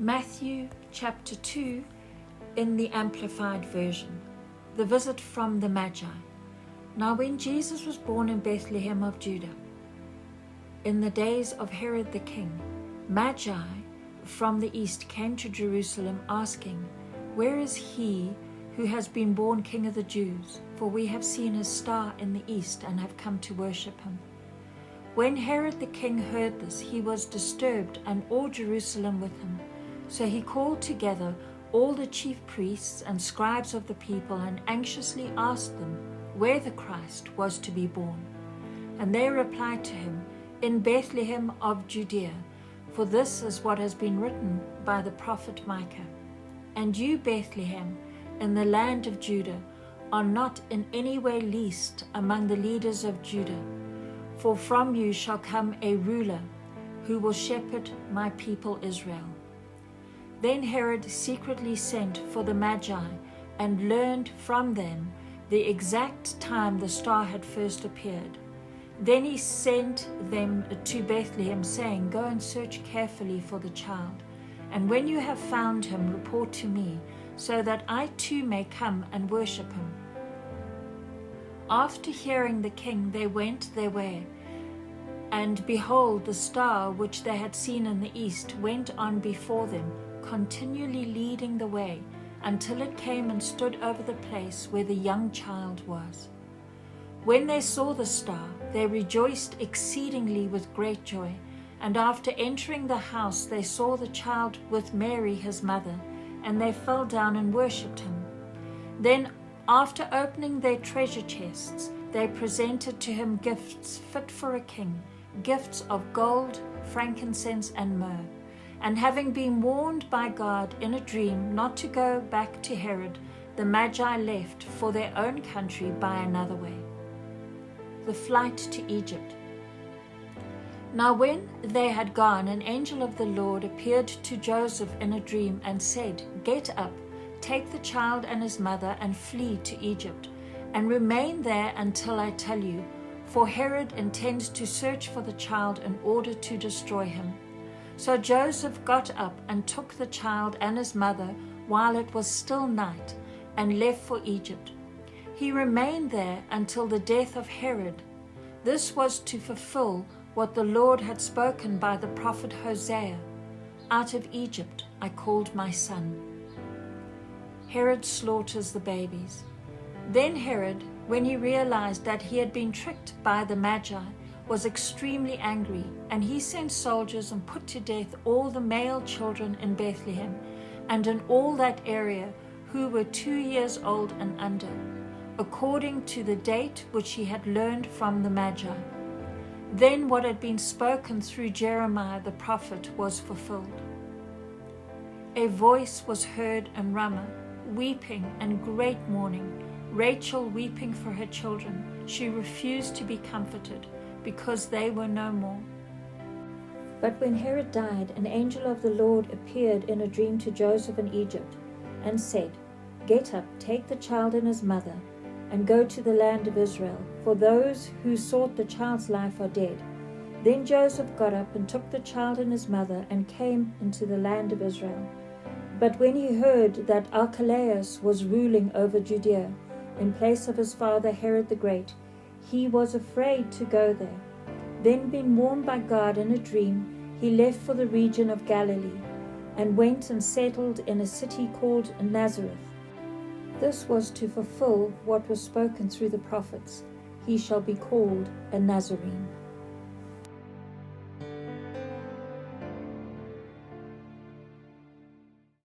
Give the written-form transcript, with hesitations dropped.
Matthew chapter 2 in the Amplified Version. The visit from the Magi. Now when Jesus was born in Bethlehem of Judah, in the days of Herod the king, Magi from the east came to Jerusalem asking, "Where is he who has been born King of the Jews? For we have seen his star in the east and have come to worship him." When Herod the king heard this, he was disturbed, and all Jerusalem with him. So he called together all the chief priests and scribes of the people and anxiously asked them where the Christ was to be born. And they replied to him, "In Bethlehem of Judea, for this is what has been written by the prophet Micah. And you, Bethlehem, in the land of Judah, are not in any way least among the leaders of Judah, for from you shall come a ruler who will shepherd my people Israel." Then Herod secretly sent for the Magi and learned from them the exact time the star had first appeared. Then he sent them to Bethlehem, saying, "Go and search carefully for the child, and when you have found him, report to me, so that I too may come and worship him." After hearing the king, they went their way, and behold, the star which they had seen in the east went on before them, continually leading the way, until it came and stood over the place where the young child was. When they saw the star, they rejoiced exceedingly with great joy. And after entering the house, they saw the child with Mary his mother, and they fell down and worshipped him. Then, after opening their treasure chests, they presented to him gifts fit for a king, gifts of gold, frankincense, and myrrh. And having been warned by God in a dream not to go back to Herod, the Magi left for their own country by another way. The flight to Egypt. Now when they had gone, an angel of the Lord appeared to Joseph in a dream and said, "Get up, take the child and his mother and flee to Egypt, and remain there until I tell you, for Herod intends to search for the child in order to destroy him." So Joseph got up and took the child and his mother while it was still night, and left for Egypt. He remained there until the death of Herod. This was to fulfill what the Lord had spoken by the prophet Hosea, "Out of Egypt I called my son." Herod slaughters the babies. Then Herod, when he realized that he had been tricked by the Magi, was extremely angry, and he sent soldiers and put to death all the male children in Bethlehem and in all that area who were 2 years old and under, according to the date which he had learned from the Magi. Then what had been spoken through Jeremiah the prophet was fulfilled. A voice was heard in Ramah, weeping and great mourning, Rachel weeping for her children. She refused to be comforted, because they were no more. But when Herod died, an angel of the Lord appeared in a dream to Joseph in Egypt, and said, "Get up, take the child and his mother, and go to the land of Israel, for those who sought the child's life are dead." Then Joseph got up and took the child and his mother, and came into the land of Israel. But when he heard that Archelaus was ruling over Judea, in place of his father Herod the Great, he was afraid to go there. Then, being warned by God in a dream, he left for the region of Galilee, and went and settled in a city called Nazareth. This was to fulfill what was spoken through the prophets, "He shall be called a Nazarene."